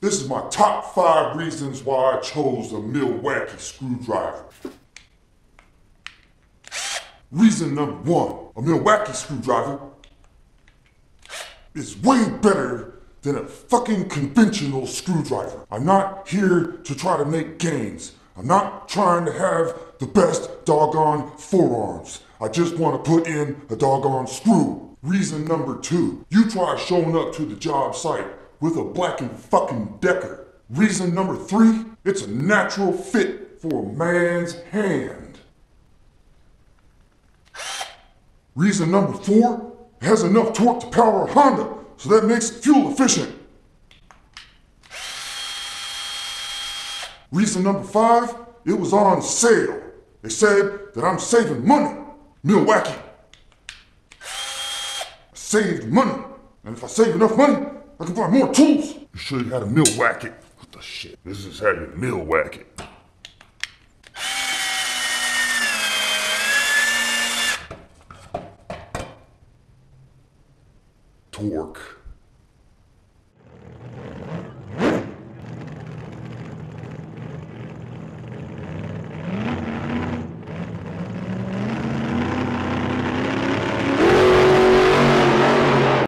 This is my top 5 reasons why I chose a Milwaukee screwdriver. Reason number 1, a Milwaukee screwdriver is way better than a fucking conventional screwdriver. I'm not here to try to make gains. I'm not trying to have the best doggone forearms. I just want to put in a doggone screw. Reason number 2, you try showing up to the job site with a Black & fucking Decker. Reason number 3, it's a natural fit for a man's hand. Reason number 4, it has enough torque to power a Honda, so that makes it fuel efficient. Reason number 5, it was on sale. They said that I'm saving money. Milwaukee. I saved money. And if I save enough money, I can buy more tools. You should have had a Milwaukee. What the shit? This is how you Milwaukee. Torque.